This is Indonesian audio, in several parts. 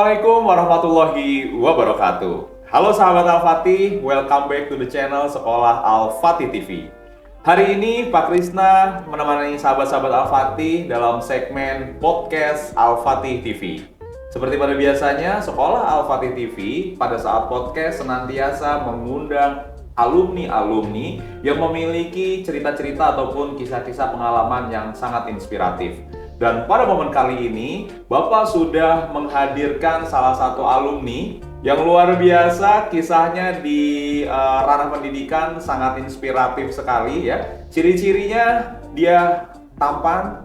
Assalamualaikum warahmatullahi wabarakatuh. Halo sahabat Al-Fatih, welcome back to the channel Sekolah Al-Fatih TV. Hari ini Pak Krisna menemani sahabat-sahabat Al-Fatih dalam segmen podcast Al-Fatih TV. Seperti pada biasanya, Sekolah Al-Fatih TV pada saat podcast senantiasa mengundang alumni-alumni yang memiliki cerita-cerita ataupun kisah-kisah pengalaman yang sangat inspiratif. Dan pada momen kali ini, Bapak sudah menghadirkan salah satu alumni yang luar biasa, kisahnya di ranah pendidikan sangat inspiratif sekali ya. Ciri-cirinya dia tampan,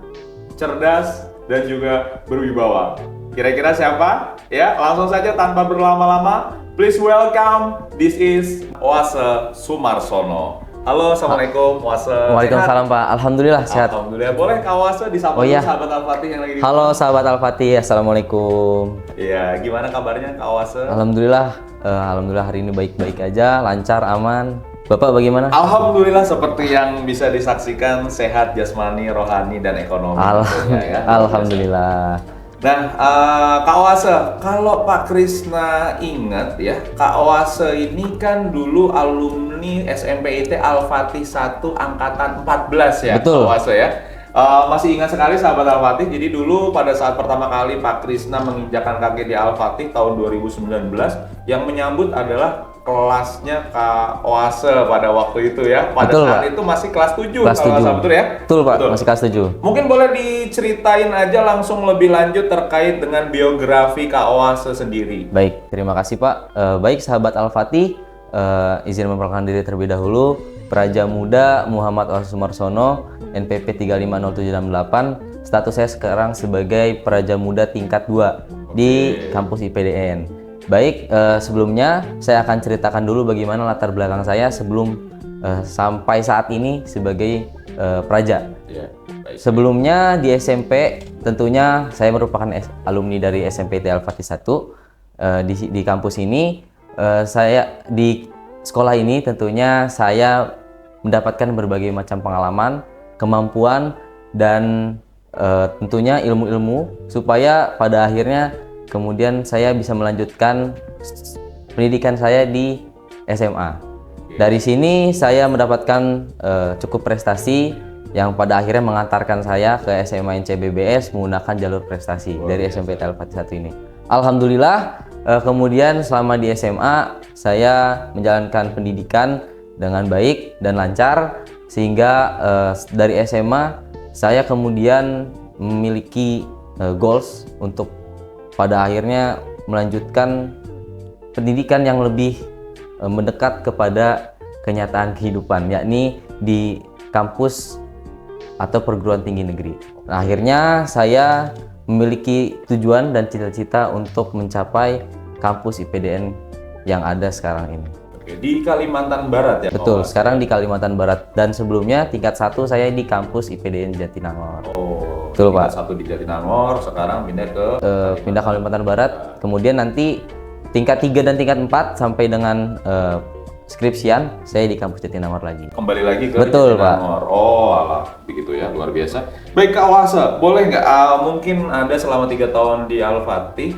cerdas, dan juga berwibawa. Kira-kira siapa? Ya, langsung saja tanpa berlama-lama, please welcome, this is Oase Sumarsono. Halo, Assalamualaikum, Oase. Waalaikumsalam, Pak. Alhamdulillah sehat. Alhamdulillah. Boleh Kak Oase disapa iya. sahabat Al-Fatih yang lagi di Halo sahabat Al-Fatih, Assalamualaikum. Iya, gimana kabarnya Kak Oase? Alhamdulillah hari ini baik-baik aja, lancar, aman. Bapak bagaimana? Alhamdulillah seperti yang bisa disaksikan, sehat jasmani, rohani, dan ekonomi. Ya. Alhamdulillah. Nah, Kak Oase, kalau Pak Krisna ingat ya, Kak Oase ini kan dulu alumni SMPIT Al-Fatih 1 angkatan 14 ya. Betul. Kak Oase ya. Masih ingat sekali sahabat Al-Fatih, jadi dulu pada saat pertama kali Pak Krisna menginjakan kaki di Al-Fatih tahun 2019, yang menyambut adalah kelasnya Kak Oase pada waktu itu ya. Pada betul, saat Pak. itu masih kelas 7 kelas kalau 7. betul ya? Betul, Pak, betul. Masih kelas 7. Mungkin boleh diceritain aja langsung lebih lanjut terkait dengan biografi Kak Oase sendiri. Baik, terima kasih Pak. Baik sahabat Al-Fatih, izin memperkenalkan diri terlebih dahulu. Praja Muda Muhammad Oase Sumarsono, NPP 350768. Status saya sekarang sebagai Praja Muda tingkat 2 di kampus IPDN. Baik, sebelumnya saya akan ceritakan dulu bagaimana latar belakang saya sebelum sampai saat ini sebagai praja. Sebelumnya di SMP, tentunya saya merupakan alumni dari SMPT Al-Fatih 1. Di kampus ini, saya di sekolah ini tentunya saya mendapatkan berbagai macam pengalaman, kemampuan, dan tentunya ilmu-ilmu supaya pada akhirnya kemudian saya bisa melanjutkan pendidikan saya di SMA. Dari sini saya mendapatkan cukup prestasi yang pada akhirnya mengantarkan saya ke SMA NCBBS menggunakan jalur prestasi dari SMPT Al-Fatih 1 ini. Alhamdulillah, kemudian selama di SMA saya menjalankan pendidikan dengan baik dan lancar, sehingga dari SMA saya kemudian memiliki goals untuk pada akhirnya melanjutkan pendidikan yang lebih mendekat kepada kenyataan kehidupan, yakni di kampus atau perguruan tinggi negeri. Nah, akhirnya saya memiliki tujuan dan cita-cita untuk mencapai kampus IPDN yang ada sekarang ini. Oke, di Kalimantan Barat ya? Betul, sekarang di Kalimantan Barat, dan sebelumnya tingkat 1 saya di kampus IPDN Jatinangor. Oh, betul Pak. Tingkat 1 di Jatinangor, sekarang pindah Kalimantan Barat, kemudian nanti tingkat 3 dan tingkat 4 sampai dengan skripsian saya di kampus Jatinangor lagi. Kembali lagi ke betul, Jatinangor. Pak. Oh, alah, begitu ya, luar biasa. Baik Kak Oase, boleh nggak mungkin Anda selama 3 tahun di Al-Fatih,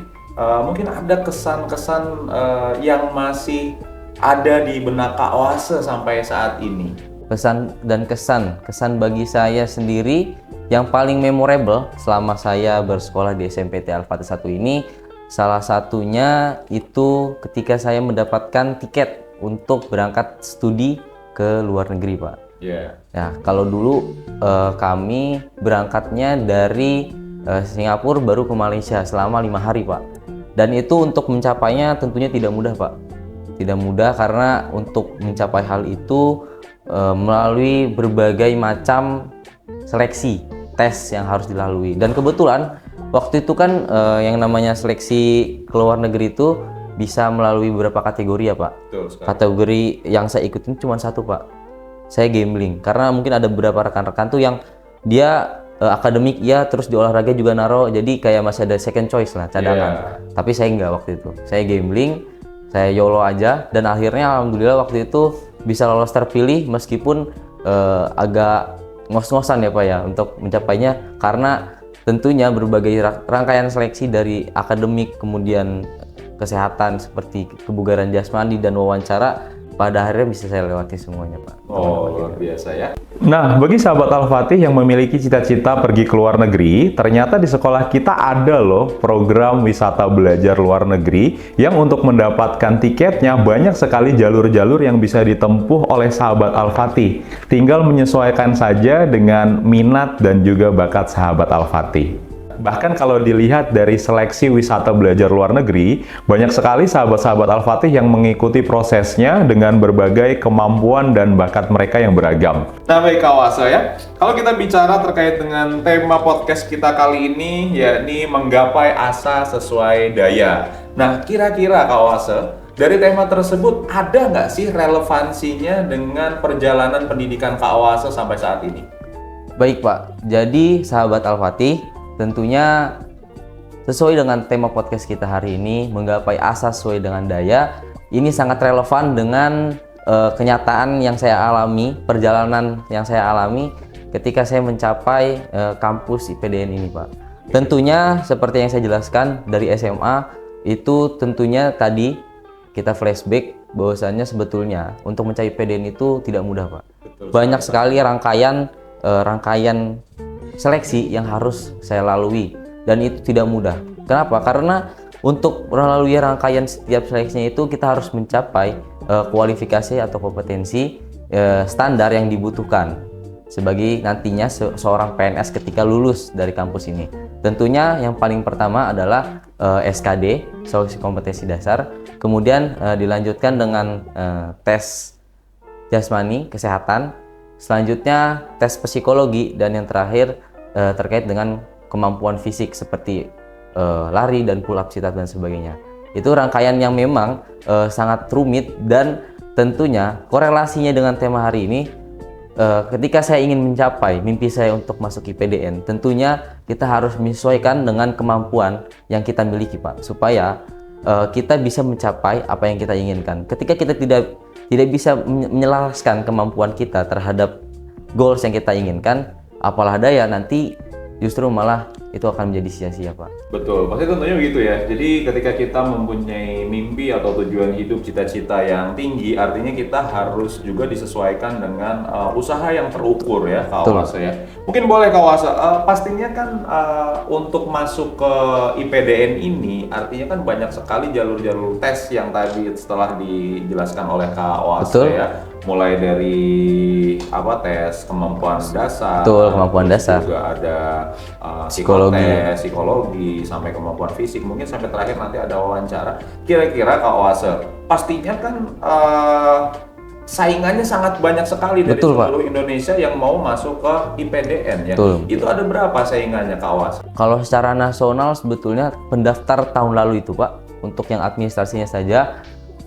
mungkin ada kesan-kesan yang masih ada di benak Kak Oase sampai saat ini? Pesan dan kesan bagi saya sendiri yang paling memorable selama saya bersekolah di SMPT Al-Fatih 1 ini, salah satunya itu ketika saya mendapatkan tiket untuk berangkat studi ke luar negeri, Pak. Iya. Ya, kalau dulu kami berangkatnya dari Singapura baru ke Malaysia selama 5 hari, Pak. Dan itu untuk mencapainya tentunya tidak mudah, Pak. Tidak mudah karena untuk mencapai hal itu melalui berbagai macam seleksi, tes yang harus dilalui. Dan kebetulan waktu itu kan yang namanya seleksi ke luar negeri itu bisa melalui beberapa kategori ya, Pak. Betul, kategori yang saya ikutin cuma satu, Pak. Saya gambling, karena mungkin ada beberapa rekan-rekan tuh yang dia akademik ya, terus di olahraga juga naro, jadi kayak masih ada second choice lah, cadangan. Tapi saya enggak waktu itu. Saya gambling, saya YOLO aja, dan akhirnya alhamdulillah waktu itu bisa lolos terpilih meskipun agak ngos-ngosan ya Pak ya untuk mencapainya, karena tentunya berbagai rangkaian seleksi dari akademik, kemudian kesehatan seperti kebugaran jasmani dan wawancara, pada akhirnya bisa saya lewati semuanya, Pak. Oh, luar biasa ya. Nah, bagi sahabat Al-Fatih yang memiliki cita-cita pergi ke luar negeri, ternyata di sekolah kita ada loh program wisata belajar luar negeri yang untuk mendapatkan tiketnya banyak sekali jalur-jalur yang bisa ditempuh oleh sahabat Al-Fatih. Tinggal menyesuaikan saja dengan minat dan juga bakat sahabat Al-Fatih. Bahkan kalau dilihat dari seleksi wisata belajar luar negeri, banyak sekali sahabat-sahabat Al-Fatih yang mengikuti prosesnya dengan berbagai kemampuan dan bakat mereka yang beragam. Nah baik Kak Oase ya, kalau kita bicara terkait dengan tema podcast kita kali ini, yakni menggapai asa sesuai daya. Nah kira-kira Kak Oase, dari tema tersebut ada nggak sih relevansinya dengan perjalanan pendidikan Kak Oase sampai saat ini? Baik Pak, jadi sahabat Al-Fatih, tentunya sesuai dengan tema podcast kita hari ini, menggapai asa sesuai dengan daya, ini sangat relevan dengan kenyataan yang saya alami, perjalanan yang saya alami ketika saya mencapai kampus IPDN ini, Pak. Tentunya seperti yang saya jelaskan dari SMA, itu tentunya tadi kita flashback bahwasannya sebetulnya untuk mencapai IPDN itu tidak mudah, Pak. Banyak sekali rangkaian seleksi yang harus saya lalui dan itu tidak mudah. Kenapa? Karena untuk melalui rangkaian setiap seleksinya itu kita harus mencapai kualifikasi atau kompetensi standar yang dibutuhkan sebagai nantinya seorang PNS ketika lulus dari kampus ini. Tentunya yang paling pertama adalah SKD, seleksi kompetensi dasar, kemudian dilanjutkan dengan tes jasmani, kesehatan, selanjutnya tes psikologi, dan yang terakhir terkait dengan kemampuan fisik seperti lari dan pull up, sit up dan sebagainya. Itu rangkaian yang memang sangat rumit dan tentunya korelasinya dengan tema hari ini. Ketika saya ingin mencapai mimpi saya untuk masuk IPDN, tentunya kita harus menyesuaikan dengan kemampuan yang kita miliki, Pak, supaya kita bisa mencapai apa yang kita inginkan. Ketika kita tidak bisa menyelaraskan kemampuan kita terhadap goals yang kita inginkan, apalah daya nanti justru malah itu akan menjadi sia-sia, Pak. Betul, pasti tentunya begitu ya. Jadi ketika kita mempunyai mimpi atau tujuan hidup, cita-cita yang tinggi, artinya kita harus juga disesuaikan dengan usaha yang terukur ya, Kak Oase ya. Mungkin boleh Kak Oase, pastinya kan untuk masuk ke IPDN ini, artinya kan banyak sekali jalur-jalur tes yang tadi setelah dijelaskan oleh Kak Oase ya. Mulai dari tes kemampuan dasar, kemampuan dasar, juga ada psikologi, sampai kemampuan fisik, mungkin sampai terakhir nanti ada wawancara. Kira-kira Kak Oase, pastinya kan saingannya sangat banyak sekali dari seluruh Indonesia yang mau masuk ke IPDN ya. Itu ada berapa saingannya Kak Oase? Kalau secara nasional sebetulnya pendaftar tahun lalu itu, Pak, untuk yang administrasinya saja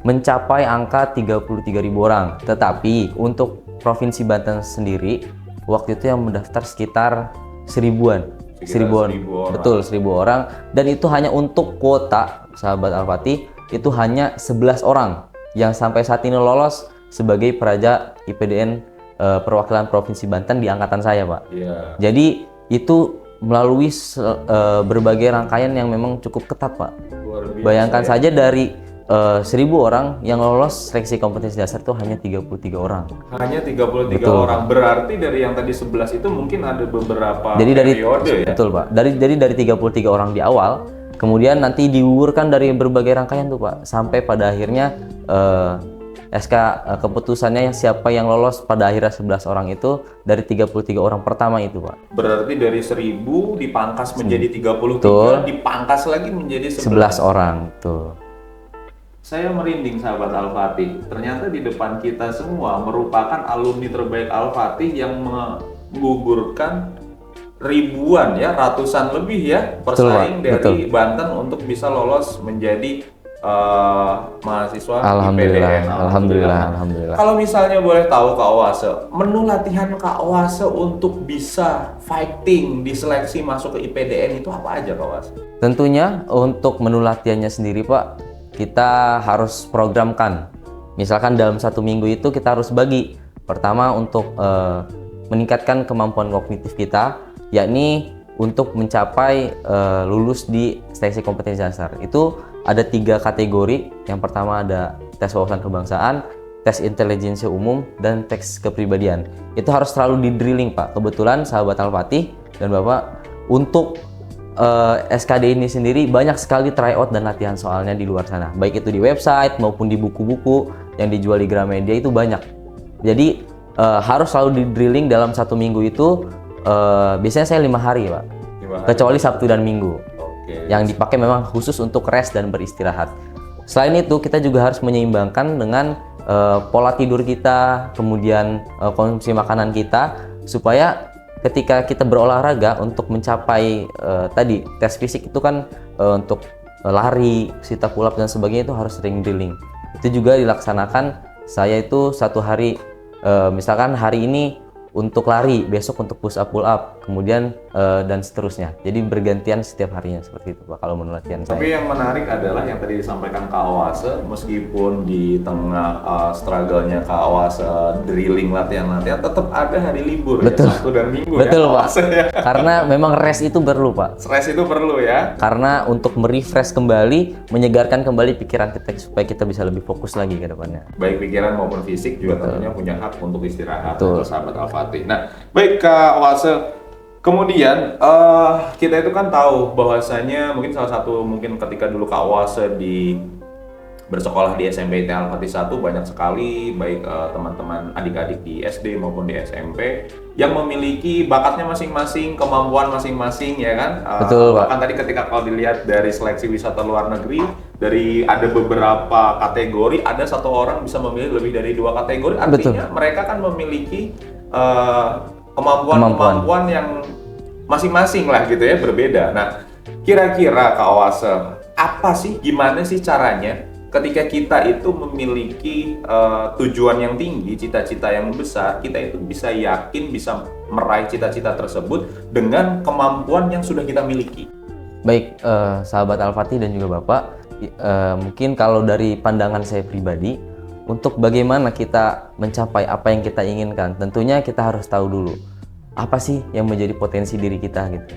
mencapai angka 33.000 orang. Tetapi untuk Provinsi Banten sendiri waktu itu yang mendaftar sekitar 1000-an. 1000 orang. Betul, 1000 orang, dan itu hanya untuk kuota sahabat Al-Fatih itu hanya 11 orang yang sampai saat ini lolos sebagai peraja IPDN perwakilan Provinsi Banten di angkatan saya, Pak. Jadi itu melalui berbagai rangkaian yang memang cukup ketat, Pak. Bayangkan saja dari 1000 orang yang lolos seleksi kompetensi dasar itu hanya 33 orang. Hanya 33 orang. Berarti dari yang tadi 11 itu mungkin ada beberapa periode ya? Betul, Pak. Dari 33 orang di awal, kemudian nanti digugurkan dari berbagai rangkaian tuh, Pak, sampai pada akhirnya SK keputusannya siapa yang lolos pada akhirnya 11 orang itu dari 33 orang pertama itu, Pak. Berarti dari 1000 dipangkas menjadi 33, dipangkas lagi menjadi 11 orang tuh. Saya merinding sahabat Al-Fatih. Ternyata di depan kita semua merupakan alumni terbaik Al-Fatih yang menggugurkan ribuan ya, ratusan lebih ya persaing dari Banten untuk bisa lolos menjadi mahasiswa IPDN. Alhamdulillah. Kalau misalnya boleh tahu Kak Oase, menu latihan Kak Oase untuk bisa fighting di seleksi masuk ke IPDN itu apa aja Kak Oase? Tentunya untuk menu latihannya sendiri, Pak, kita harus programkan. Misalkan dalam 1 minggu itu kita harus bagi. Pertama untuk meningkatkan kemampuan kognitif kita, yakni untuk mencapai lulus di seleksi kompetensi dasar. Itu ada 3 kategori. Yang pertama ada tes wawasan kebangsaan, tes intelijensi umum, dan tes kepribadian. Itu harus selalu di drilling, Pak. Kebetulan sahabat Al-Fatih dan Bapak untuk SKD ini sendiri banyak sekali tryout dan latihan soalnya di luar sana. Baik itu di website maupun di buku-buku yang dijual di Gramedia itu banyak. Jadi harus selalu di drilling dalam 1 minggu itu. Biasanya saya 5 hari, Pak. 5 hari. Kecuali Sabtu dan Minggu. Oke. Yang dipakai memang khusus untuk rest dan beristirahat. Selain itu, kita juga harus menyeimbangkan dengan pola tidur kita, kemudian konsumsi makanan kita, supaya ketika kita berolahraga untuk mencapai tadi tes fisik itu kan untuk lari, sit up, pull up dan sebagainya itu harus sering drilling. Itu juga dilaksanakan. Saya itu 1 hari, misalkan hari ini untuk lari, besok untuk push up, pull up, kemudian dan seterusnya. Jadi bergantian setiap harinya seperti itu, Pak, kalau menurut latihan saya. Tapi yang menarik adalah yang tadi disampaikan Kak Awase, meskipun di tengah struggle-nya Kak Awase drilling latihan-latihan, tetap ada hari libur. Betul. Ya, Sabtu dan Minggu. Betul, ya, Pak. Awase, ya. Karena memang rest itu perlu, Pak. Stres itu perlu ya. Karena untuk merefresh kembali, menyegarkan kembali pikiran kita supaya kita bisa lebih fokus lagi ke depannya. Baik pikiran maupun fisik juga tentunya punya hak untuk istirahat. Betul. Untuk sahabat Al-Fatih. Nah, baik Kak Awase. Kemudian kita itu kan tahu bahwasanya mungkin salah satu mungkin ketika dulu Kak Awase bersekolah di SMP IT Al-Fatih 1 banyak sekali baik teman-teman adik-adik di SD maupun di SMP yang memiliki bakatnya masing-masing, kemampuan masing-masing ya kan. Betul, Pak. Bahkan tadi ketika kalau dilihat dari seleksi wisata luar negeri, dari ada beberapa kategori, ada 1 orang bisa memilih lebih dari 2 kategori. Artinya mereka kan memiliki kemampuan yang masing-masing lah gitu ya, berbeda. Nah, kira-kira Kak Awase, apa sih, gimana sih caranya ketika kita itu memiliki tujuan yang tinggi, cita-cita yang besar, kita itu bisa yakin bisa meraih cita-cita tersebut dengan kemampuan yang sudah kita miliki? Baik, sahabat Al-Fatih dan juga Bapak, mungkin kalau dari pandangan saya pribadi, untuk bagaimana kita mencapai apa yang kita inginkan, tentunya kita harus tahu dulu apa sih yang menjadi potensi diri kita gitu.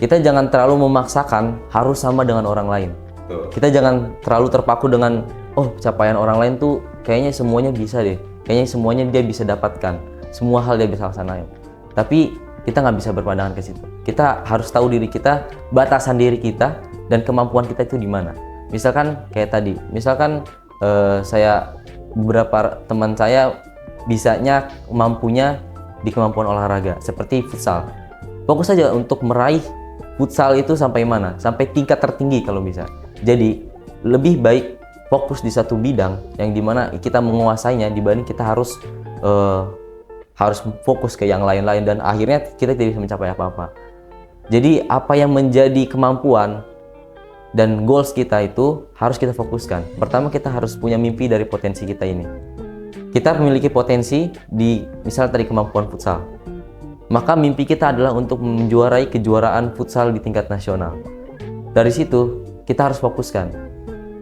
Kita jangan terlalu memaksakan harus sama dengan orang lain. Betul. Kita jangan terlalu terpaku dengan capaian orang lain tuh kayaknya semuanya bisa deh, kayaknya semuanya dia bisa dapatkan, semua hal dia bisa laksanain. Tapi kita nggak bisa berpandangan ke situ. Kita harus tahu diri kita, batasan diri kita, dan kemampuan kita itu di mana. Misalkan kayak tadi, beberapa teman saya bisanya mampunya di kemampuan olahraga seperti futsal. Fokus saja untuk meraih futsal itu sampai mana? Sampai tingkat tertinggi kalau bisa. Jadi lebih baik fokus di satu bidang yang dimana kita menguasainya dibanding kita harus fokus ke yang lain-lain dan akhirnya kita tidak bisa mencapai apa-apa. Jadi apa yang menjadi kemampuan dan goals kita itu harus kita fokuskan. Pertama, kita harus punya mimpi dari potensi kita ini. Kita memiliki potensi di misal tadi kemampuan futsal. Maka mimpi kita adalah untuk menjuarai kejuaraan futsal di tingkat nasional. Dari situ kita harus fokuskan.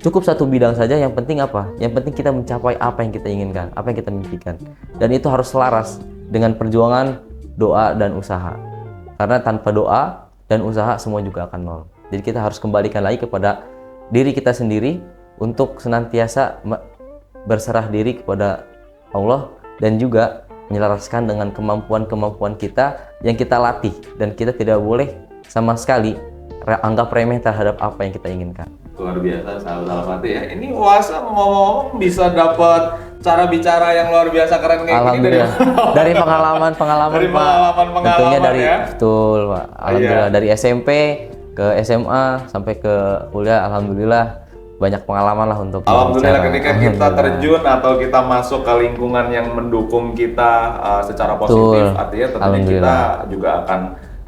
Cukup satu bidang saja, yang penting apa? Yang penting kita mencapai apa yang kita inginkan, apa yang kita mimpikan. Dan itu harus selaras dengan perjuangan, doa, dan usaha. Karena tanpa doa dan usaha semua juga akan nol. Jadi kita harus kembalikan lagi kepada diri kita sendiri untuk senantiasa berserah diri kepada Allah dan juga menyelaraskan dengan kemampuan-kemampuan kita yang kita latih, dan kita tidak boleh sama sekali anggap remeh terhadap apa yang kita inginkan. Luar biasa sahabat Al-Fatih ya. Ini Awase ngomong-ngomong bisa dapat cara bicara yang luar biasa keren kayak gini dari pengalaman dari Pak. Tentunya dari ya. Betul, Pak. Alhamdulillah dari SMP ke SMA sampai ke kuliah, alhamdulillah banyak pengalaman lah untuk alhamdulillah bicara. ketika kita terjun atau kita masuk ke lingkungan yang mendukung kita secara positif, artinya tentunya kita juga akan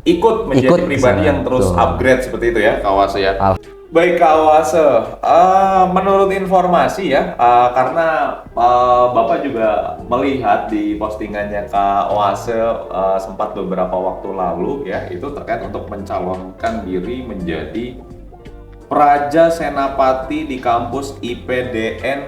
ikut menjadi pribadi yang terus upgrade seperti itu ya Kak Awase ya. Baik Kak Awase, menurut informasi ya, karena Bapak juga melihat di postingannya Kak Awase sempat beberapa waktu lalu ya, itu terkait untuk mencalonkan diri menjadi Praja Senapati di kampus IPDN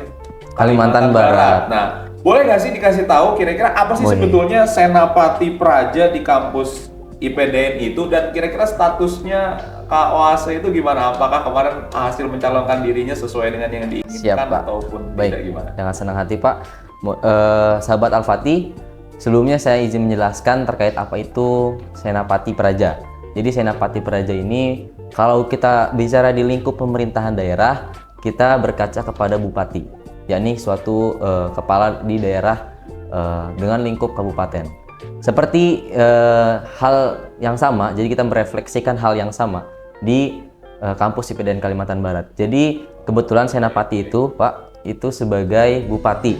Kalimantan Barat. Nah, boleh nggak sih dikasih tahu kira-kira apa sih sebetulnya Senapati Praja di kampus IPDN itu, dan kira-kira statusnya Kak Oase itu gimana? Apakah kemarin hasil mencalonkan dirinya sesuai dengan yang diinginkan? Siap, Pak. Ataupun Baik, tidak, gimana? dengan senang hati Pak. Sahabat Al-Fatih, sebelumnya saya izin menjelaskan terkait apa itu Senapati Praja. Jadi Senapati Praja ini, kalau kita bicara di lingkup pemerintahan daerah, kita berkaca kepada bupati, yakni suatu kepala di daerah dengan lingkup kabupaten. Seperti hal yang sama, jadi kita merefleksikan hal yang sama di kampus IPDN Kalimantan Barat. Jadi kebetulan Senapati itu Pak, itu sebagai bupati,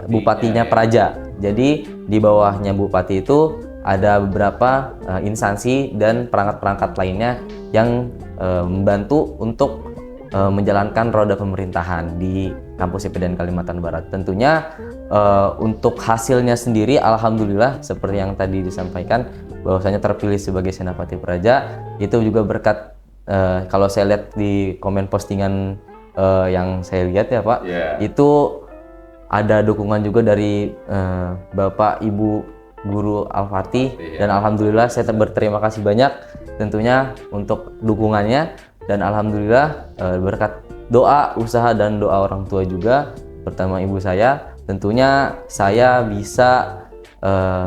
bupatinya Praja. Jadi di bawahnya bupati itu ada beberapa instansi dan perangkat-perangkat lainnya yang membantu untuk menjalankan roda pemerintahan di kampus IPDN Kalimantan Barat. Tentunya untuk hasilnya sendiri, alhamdulillah seperti yang tadi disampaikan, bahwasanya terpilih sebagai Senapati Praja itu juga berkat kalau saya lihat di komen postingan yang saya lihat ya Pak, itu ada dukungan juga dari Bapak Ibu Guru Al-Fatih, dan alhamdulillah saya berterima kasih banyak tentunya untuk dukungannya. Dan alhamdulillah berkat doa, usaha, dan doa orang tua juga, pertama ibu saya, tentunya saya bisa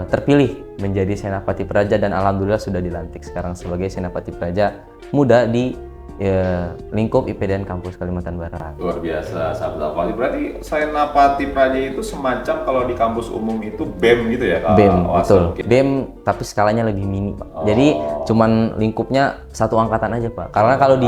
terpilih menjadi Senapati Praja, dan alhamdulillah sudah dilantik sekarang sebagai Senapati Praja muda di lingkup IPDN Kampus Kalimantan Barat. Luar biasa, sahabat Al-Fatih. Berarti Senapati Praja itu semacam kalau di kampus umum itu BEM gitu ya? BEM, betul. BEM, tapi skalanya lebih mini Pak. Jadi cuman lingkupnya satu angkatan aja Pak. Karena kalau di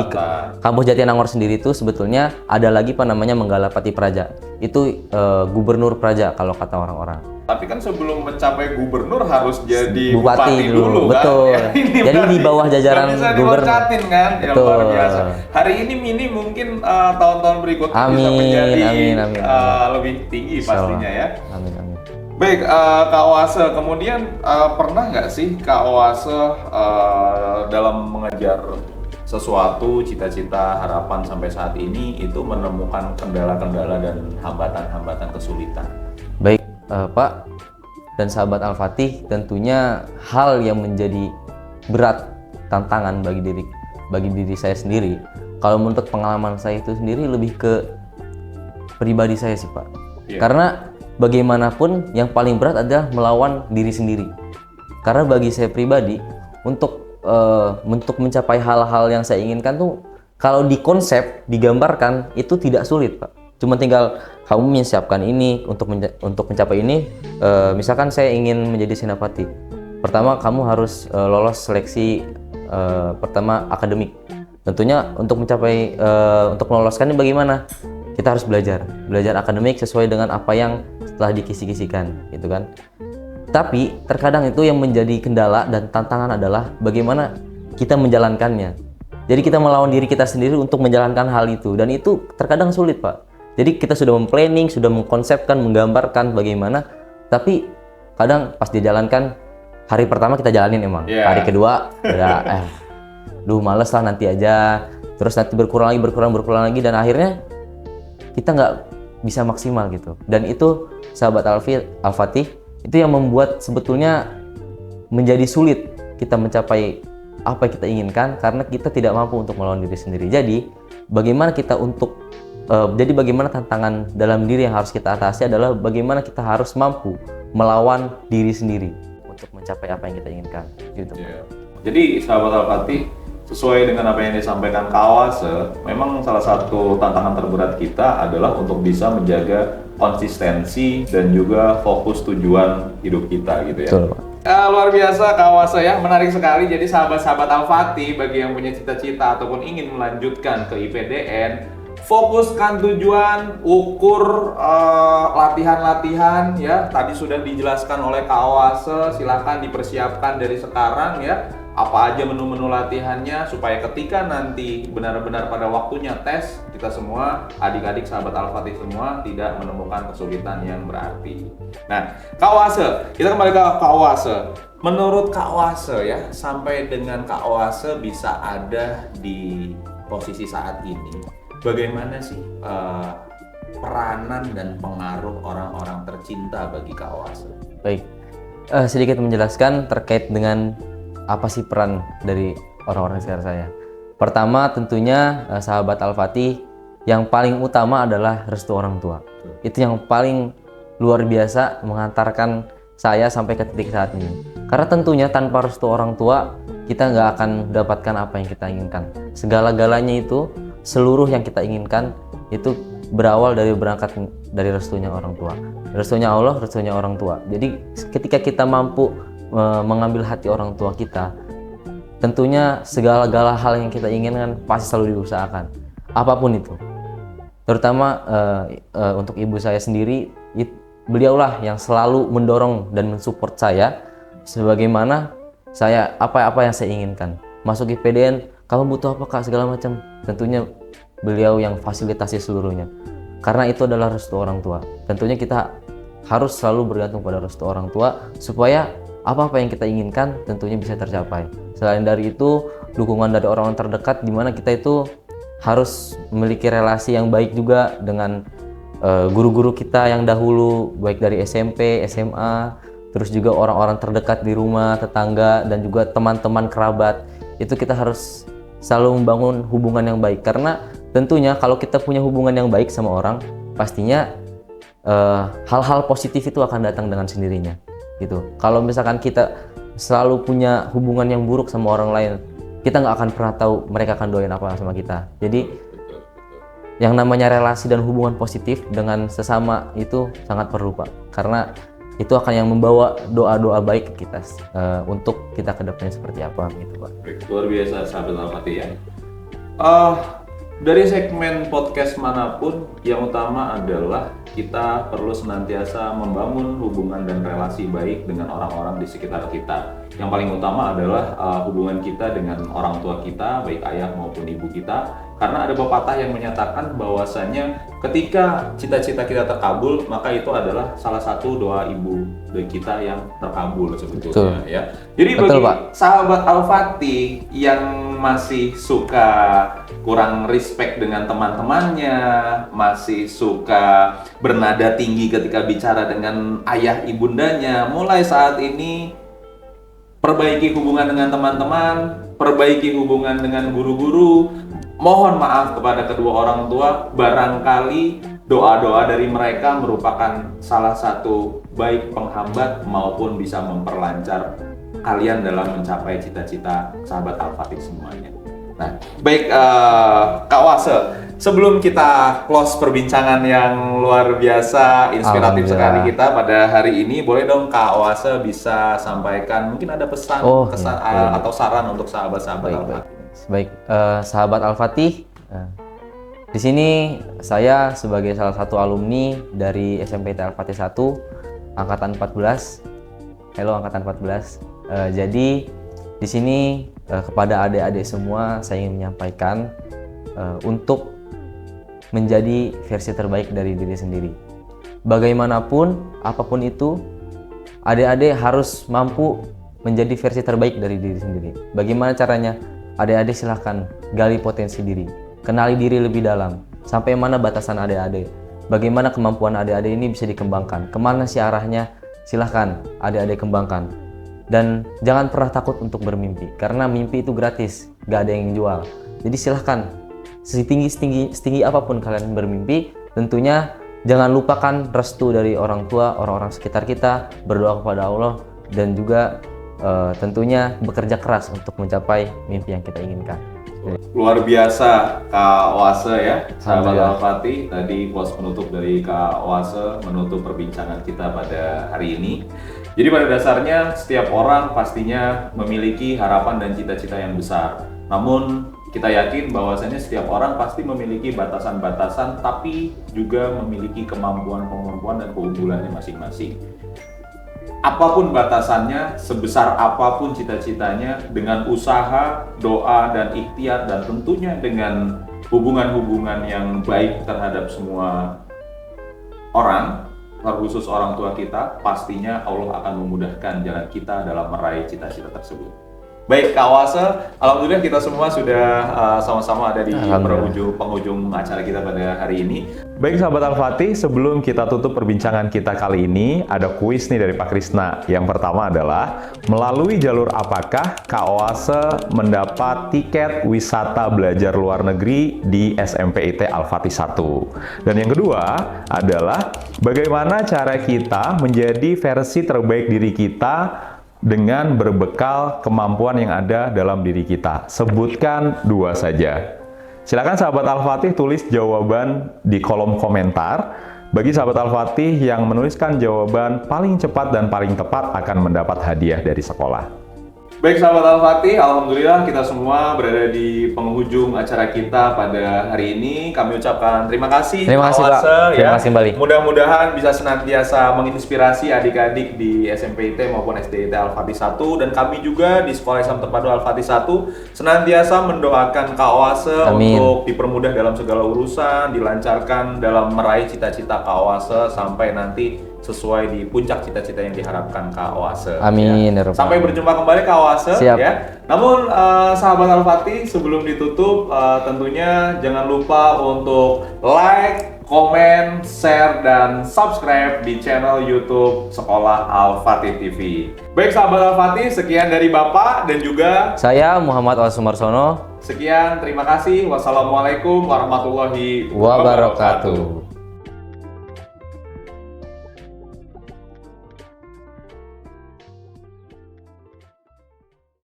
kampus Jatinangor sendiri itu sebetulnya ada lagi Pak namanya Menggalapati Praja. Itu gubernur Praja kalau kata orang-orang. Tapi kan sebelum mencapai gubernur harus jadi bupati dulu betul. Kan? Jadi di bawah jajaran gubernur. Kan? Ya, betul. Luar biasa. Hari ini mini mungkin tahun-tahun berikutnya bisa menjadi lebih tinggi pastinya ya. Amin. Baik, Kak Oase, kemudian pernah nggak sih Kak Oase dalam mengejar sesuatu, cita-cita, harapan sampai saat ini itu menemukan kendala-kendala dan hambatan-hambatan kesulitan? Baik, Pak dan sahabat Al-Fatih, tentunya hal yang menjadi berat, tantangan bagi diri saya sendiri. Kalau menurut pengalaman saya itu sendiri lebih ke pribadi saya sih Pak. Karena bagaimanapun yang paling berat adalah melawan diri sendiri. Karena bagi saya pribadi, untuk mencapai hal-hal yang saya inginkan tuh, kalau dikonsep, digambarkan itu tidak sulit Pak. Cuma tinggal kamu menyiapkan ini untuk mencapai ini. Misalkan saya ingin menjadi senapati, pertama kamu harus lolos seleksi pertama akademik. Tentunya untuk mencapai untuk meloloskannya bagaimana? Kita harus belajar akademik sesuai dengan apa yang telah dikisi-kisikan, gitu kan. Tapi terkadang itu yang menjadi kendala dan tantangan adalah bagaimana kita menjalankannya. Jadi kita melawan diri kita sendiri untuk menjalankan hal itu, dan itu terkadang sulit Pak. Jadi kita sudah memplanning, sudah mengkonsepkan, menggambarkan bagaimana, tapi kadang pas dijalankan, hari pertama kita jalanin emang, hari kedua udah males lah, nanti aja, terus nanti berkurang lagi, dan akhirnya kita nggak bisa maksimal gitu. Dan itu sahabat Al-Fatih, itu yang membuat sebetulnya menjadi sulit kita mencapai apa yang kita inginkan, karena kita tidak mampu untuk melawan diri sendiri. Jadi bagaimana kita bagaimana tantangan dalam diri yang harus kita atasi adalah bagaimana kita harus mampu melawan diri sendiri untuk mencapai apa yang kita inginkan. Gitu. Jadi sahabat Al-Fatih, sesuai dengan apa yang disampaikan Kak Oase, memang salah satu tantangan terberat kita adalah untuk bisa menjaga konsistensi dan juga fokus tujuan hidup kita gitu ya. Betul. Luar biasa Kak Oase ya, menarik sekali. Jadi sahabat-sahabat Al-Fatih, bagi yang punya cita-cita ataupun ingin melanjutkan ke IPDN, fokuskan tujuan, ukur latihan-latihan ya. Tadi sudah dijelaskan oleh Kak Oase, silahkan dipersiapkan dari sekarang ya. Apa aja menu-menu latihannya, supaya ketika nanti benar-benar pada waktunya tes, kita semua, adik-adik sahabat Al-Fatih semua tidak menemukan kesulitan yang berarti. Nah, Kak Oase, kita kembali ke Kak Oase. Menurut Kak Oase ya, sampai dengan Kak Oase bisa ada di posisi saat ini, bagaimana sih peranan dan pengaruh orang-orang tercinta bagi Kak Oase? Baik, sedikit menjelaskan terkait dengan apa sih peran dari orang-orang sekitar saya. Pertama tentunya sahabat Al-Fatih yang paling utama adalah restu orang tua. Itu yang paling luar biasa mengantarkan saya sampai ke titik saat ini. Karena tentunya tanpa restu orang tua kita nggak akan mendapatkan apa yang kita inginkan. Segala-galanya itu, seluruh yang kita inginkan itu berawal dari berangkat dari restunya orang tua. Restunya Allah, restunya orang tua. Jadi ketika kita mampu mengambil hati orang tua kita, tentunya segala-gala hal yang kita inginkan pasti selalu diusahakan, apapun itu. Terutama untuk ibu saya sendiri, beliaulah yang selalu mendorong dan mensupport saya sebagaimana saya apa-apa yang saya inginkan. Masuk IPDN, kamu butuh apa kak, segala macam. Tentunya beliau yang fasilitasi seluruhnya. Karena itu adalah restu orang tua. Tentunya kita harus selalu bergantung pada restu orang tua supaya apa-apa yang kita inginkan tentunya bisa tercapai. Selain dari itu, dukungan dari orang-orang terdekat, di mana kita itu harus memiliki relasi yang baik juga dengan guru-guru kita yang dahulu, baik dari SMP, SMA, terus juga orang-orang terdekat di rumah, tetangga, dan juga teman-teman kerabat. Itu kita harus selalu membangun hubungan yang baik, karena tentunya kalau kita punya hubungan yang baik sama orang, pastinya hal-hal positif itu akan datang dengan sendirinya gitu. Kalau misalkan kita selalu punya hubungan yang buruk sama orang lain, kita nggak akan pernah tahu mereka akan doain apa sama kita. Jadi yang namanya relasi dan hubungan positif dengan sesama itu sangat perlu Pak, karena itu akan yang membawa doa-doa baik ke kita untuk kita ke depannya seperti apa gitu Pak. Luar biasa sahabat Al-Fatih ya. Dari segmen podcast manapun, yang utama adalah kita perlu senantiasa membangun hubungan dan relasi baik dengan orang-orang di sekitar kita. Yang paling utama adalah hubungan kita dengan orang tua kita, baik ayah maupun ibu kita. Karena ada pepatah yang menyatakan bahwasanya ketika cita-cita kita terkabul, maka itu adalah salah satu doa ibu kita yang terkabul sebetulnya. Ya. Jadi Betul, bagi Pak. sahabat Al-Fatih yang masih suka kurang respect dengan teman-temannya, masih suka bernada tinggi ketika bicara dengan ayah ibundanya, mulai saat ini perbaiki hubungan dengan teman-teman, perbaiki hubungan dengan guru-guru. Mohon maaf kepada kedua orang tua, barangkali doa-doa dari mereka merupakan salah satu baik penghambat maupun bisa memperlancar kalian dalam mencapai cita-cita sahabat Al-Fatih semuanya. Nah, baik Kak Wase, sebelum kita close perbincangan yang luar biasa, inspiratif sekali kita pada hari ini, boleh dong Kak Wase bisa sampaikan mungkin ada pesan, kesan, atau saran untuk sahabat-sahabat Al-Fatih. Baik, sahabat Al-Fatih, di sini saya sebagai salah satu alumni dari SMPT Al-Fatih 1 angkatan 14. Halo angkatan 14. Jadi di sini kepada adik-adik semua saya ingin menyampaikan untuk menjadi versi terbaik dari diri sendiri. Bagaimanapun, apapun itu, adik-adik harus mampu menjadi versi terbaik dari diri sendiri. Bagaimana caranya? Adik-adik silahkan gali potensi diri, kenali diri lebih dalam, sampai mana batasan adik-adik, bagaimana kemampuan adik-adik ini bisa dikembangkan, kemana sih arahnya, silahkan adik-adik kembangkan. Dan jangan pernah takut untuk bermimpi, karena mimpi itu gratis, gak ada yang jual. Jadi silahkan, setinggi apapun kalian bermimpi, tentunya jangan lupakan restu dari orang tua, orang-orang sekitar kita, berdoa kepada Allah, dan juga tentunya bekerja keras untuk mencapai mimpi yang kita inginkan. Luar biasa Kak Wase ya, sahabat Al-Fatih. Tadi close penutup dari Kak Wase menutup perbincangan kita pada hari ini. Jadi pada dasarnya setiap orang pastinya memiliki harapan dan cita-cita yang besar. Namun kita yakin bahwasanya setiap orang pasti memiliki batasan-batasan, tapi juga memiliki kemampuan-kemampuan dan keunggulannya masing-masing. Apapun batasannya, sebesar apapun cita-citanya, dengan usaha, doa, dan ikhtiar, dan tentunya dengan hubungan-hubungan yang baik terhadap semua orang, terkhusus orang tua kita, pastinya Allah akan memudahkan jalan kita dalam meraih cita-cita tersebut. Baik Kak Oase, alhamdulillah kita semua sudah sama-sama ada di Alhamdulillah. penghujung acara kita pada hari ini. Baik sahabat Al-Fatih, sebelum kita tutup perbincangan kita kali ini, ada kuis nih dari Pak Krisna. Yang pertama adalah, melalui jalur apakah Kak Oase mendapat tiket wisata belajar luar negeri di SMPIT Al-Fatih 1? Dan yang kedua adalah, bagaimana cara kita menjadi versi terbaik diri kita dengan berbekal kemampuan yang ada dalam diri kita? Sebutkan 2 saja. Silakan sahabat Al-Fatih tulis jawaban di kolom komentar. Bagi sahabat Al-Fatih yang menuliskan jawaban paling cepat dan paling tepat akan mendapat hadiah dari sekolah. Baik sahabat Al-Fatih, alhamdulillah kita semua berada di penghujung acara kita pada hari ini. Kami ucapkan terima kasih. Terima kasih, Pak. Terima kasih kembali. Mudah-mudahan bisa senantiasa menginspirasi adik-adik di SMPIT maupun SDIT Al-Fatih 1, dan kami juga di Sekolah Islam Terpadu Al-Fatih 1 senantiasa mendoakan Kak Oase untuk dipermudah dalam segala urusan, dilancarkan dalam meraih cita-cita Kak Oase sampai nanti sesuai di puncak cita-cita yang diharapkan Kak Oase. Amin. Ya. Sampai berjumpa kembali Kak Oase. Siap. Ya. Namun sahabat Al-Fatih, sebelum ditutup tentunya jangan lupa untuk like, komen, share, dan subscribe di channel YouTube Sekolah Al-Fatih TV. Baik sahabat Al-Fatih, sekian dari Bapak dan juga saya Muhammad Oase Sumarsono. Sekian, terima kasih. Wassalamualaikum warahmatullahi Wabarakatuh.